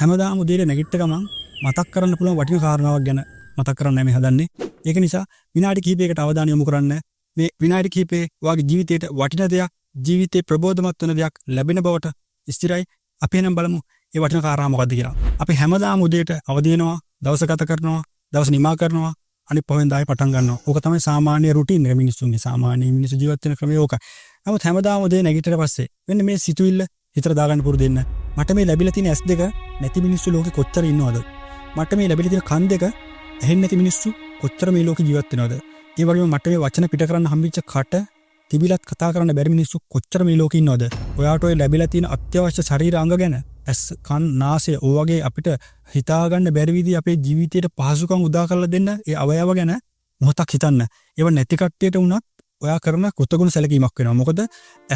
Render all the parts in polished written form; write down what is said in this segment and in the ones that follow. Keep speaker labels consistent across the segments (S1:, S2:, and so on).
S1: හැමදාම උදේට නැගිට ගමන් මතක් කරන්න පුළුවන් වටින කාරණාවක් ගැන මතක් කරන්න මේ හදන්නේ. ඒක නිසා විනාඩි කිහිපයකට අවධානය යොමු කරන්න. මේ විනාඩි කිහිපේ ඔයාගේ ජීවිතේට වටින දෙයක්, ජීවිතේ ප්‍රබෝධමත් වෙන දෙයක් ලැබෙන බවට ස්ථිරයි. අපි එනම් බලමු ඒ වටින කාරණා මොකක්ද කියලා. අපි හැමදාම උදේට අවදි වෙනවා, දවස ගත කරනවා, දවස නිමා කරනවා, අනිත් පහෙන් දායි පටන් ගන්නවා. ඕක තමයි සාමාන්‍ය රුටින් එක මිනිස්සුන්ගේ. සාමාන්‍ය මිනිස්සු ජීවත් වෙන ක්‍රමය ඕක. නමුත් හැමදාම උදේ නැගිටිට පස්සේ මෙන්න මේ සිතුවිල්ල හිතට දාගන්න පුරුදු වෙන්න. මට මේ ලැබිලා තියෙන S2 නැති මිනිස්සු ලෝකේ කොච්චර ඉන්නවද? මට මේ ලැබිලා තියෙන කන් දෙක ඇහෙන්නේ නැති මිනිස්සු කොච්චර මේ ලෝකේ ජීවත් වෙනවද? ඒ වගේම මට මේ වචන පිට කරන්න හම්බෙච්ච කට තිබිලත් කතා කරන්න බැරි මිනිස්සු කොච්චර මේ ලෝකේ ඉන්නවද? ඔයාට ඔය ලැබිලා තියෙන අත්‍යවශ්‍ය ශරීර අංග ගැන ඇස්, කන්, නාසය ඕ වගේ අපිට හිතා ගන්න බැරි විදිහ අපේ ජීවිතයට පහසුකම් උදා කරලා දෙන්න ඒ අවයව ගැන මොහොතක් හිතන්න. ඒව නැති කට්ටියට වුණත් ඔයා කරන කෘතගුණ සැලකීමක් වෙනවා. මොකද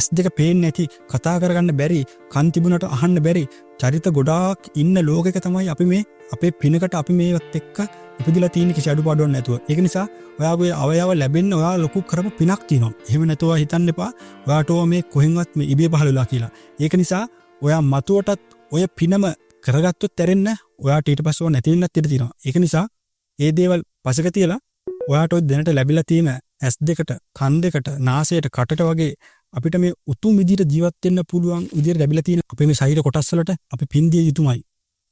S1: S2 පේන්නේ නැති, කතා කරගන්න බැරි, කන් තිබුණට අහන්න බැරි චරිත ගොඩාක් ඉන්න ලෝකෙක තමයි අපි මේ අපේ පිනකට අපි මේවත් එක්ක ඉපදිලා තියෙන කිසි අඩුපාඩුවක් නැතුව. ඒක නිසා ඔයාගේ අවයව ලැබෙන්න ඔයා ලොකු කරපු පිනක් තියෙනවා. එහෙම නැතුව හිතන්න එපා ඔයාට මේ කොහෙන්වත් මේ ඉබේ පහළ වෙලා කියලා. ඒක නිසා ඔයා මතුවටත් ඔය පිනම කරගත්තොත් ඇරෙන්න ඔයාට ඊට පස්සේ නැති වෙන්නත් ඉඩ තියෙනවා. ඒක නිසා මේ දේවල් පසක තියලා ඔයාට ඔය දැනට ලැබිලා තියෙන S2කට, කන් දෙකට, නාසයට, කටට වගේ අපිට මේ උතුම් විදිහට ජීවත් වෙන්න පුළුවන් විදිහට ලැබිලා තියෙන අපේ මේ ශරීර කොටස් වලට අපි පින් දිය යුතුමයි.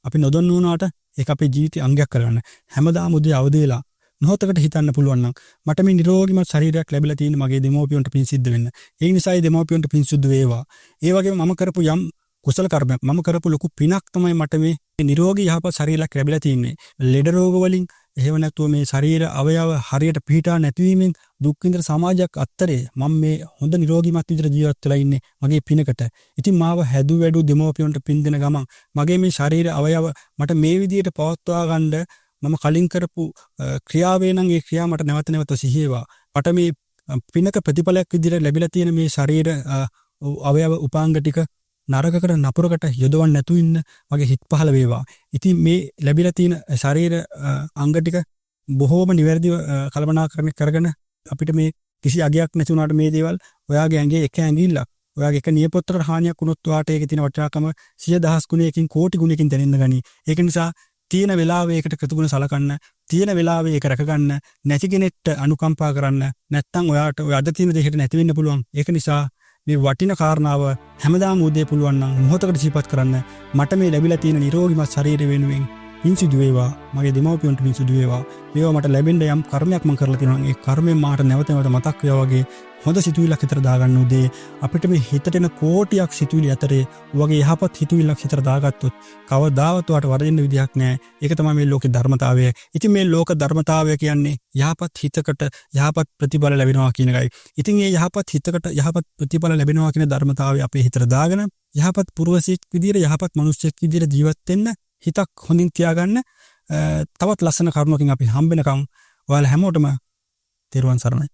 S1: අපි නොදන්න වුණාට ඒක අපේ ජීවිතයේ අංගයක් කරගන්න. හැමදාම උදේ අවදි වෙලා මොහොතකට හිතන්න පුළුවන් නම් මට මේ නිරෝගීමත් ශරීරයක් ලැබිලා තියෙන මගේ දෙමෝපියන්ට පින් සිද්ධ වෙන්න. ඒ නිසා ඒ දෙමෝපියන්ට පින් සුද්ධ වේවා. ඒ වගේම මම කරපු යම් කුසල කර්මයක්, මම කරපු ලොකු පිනක් තමයි මට මේ නිරෝගී යහපත් ශරීරයක් ලැබිලා තියෙන්නේ. ලෙඩ රෝග වලින් එහෙම නැතුව මේ ශරීර අවයව හරියට පිහිටා නැතිවීමෙන් දුක් විඳින සමාජයක් අතරේ මම මේ හොඳ නිරෝගීමත් විදිහට ජීවත් වෙලා ඉන්නේ මගේ පිනකට. ඉතින් මාව හැදු වැඩු දෙමෝපියන්ට පින් දෙන ගමන් මගේ මේ ශරීර අවයව මට මේ විදිහට පවත්වා ගන්න මම කලින් කරපු ක්‍රියාවේ නම් ඒ ක්‍රියාව මට නැවත නැවත සිහියේවා. මට මේ පිනක ප්‍රතිඵලයක් විදිහට ලැබිලා තියෙන මේ ශරීර අවයව උපාංග ටික නරකකට නපුරකට යොදවන්න නැතු ඉන්න මගේ හිත පහළ වේවා. ඉතින් මේ ලැබිලා තියෙන ශරීර අංග ටික බොහෝම නිවැරදිව කල්පනාකරණය කරගෙන අපිට මේ කිසි අගයක් නැති වුණාට මේ දේවල් ඔයාගේ ඇඟේ එක ඇඟිල්ලක්, ඔයාගේ එක නියපොත්තකට හානියක් වුණොත් ඔයාට ඒකේ තියෙන වටිනාකම 100,000 ගුණයකින් කෝටි ගුණයකින් දැනෙන්න ගනී. ඒක නිසා තියෙන වෙලාවේ ඒකට කෘතගුණ සලකන්න, තියෙන වෙලාවේ ඒක රැකගන්න, නැති කෙනෙක්ට අනුකම්පා කරන්න. නැත්තම් ඔයාට ඔය අද තියෙන දෙයකට නැති වෙන්න පුළුවන්. ඒක නිසා මේ වටින කාරණාව හැමදාම උදේ පුළුවන් නම් මොහොතකට සිහිපත් කරන්න. මට මේ ලැබිලා තියෙන නිරෝගීමත් ශරීරය වෙනුවෙන් පින් සිදු වේවා. මගේ දෙමව්පියන්ට පින් සිදු වේවා. මේවා මට ලැබෙන්න යම් කර්මයක් මම කරලා තියෙනවා. ඒ කර්මෙන් මාට නැවත නැවත මතක් වේවා වගේ හොඳ සිතුවිල්ලක් හිතට දාගන්න උදේ. අපිට මේ හිතට එන කෝටියක් සිතුවිලි අතරේ වගේ යහපත් හිතුවිල්ලක් හිතට දාගත්තොත් කවදාවත් ඔයාට වරදින්න විදියක් නැහැ. ඒක තමයි මේ ලෝකේ ධර්මතාවය. ඉතින් මේ ලෝක ධර්මතාවය කියන්නේ යහපත් හිතකට යහපත් ප්‍රතිඵල ලැබෙනවා කියන එකයි. ඉතින් මේ යහපත් හිතකට යහපත් ප්‍රතිඵල ලැබෙනවා කියන ධර්මතාවය අපේ හිතට දාගෙන යහපත් පුරුෂයෙක් විදියට යහපත් මිනිසෙක් විදියට ජීවත් වෙන්න හිතක් හොඳින් තියාගන්න. තවත් ලස්සන කරුණකින් අපි හම්බෙනකම් ඔයාලා හැමෝටම තෙරුවන් සරණයි.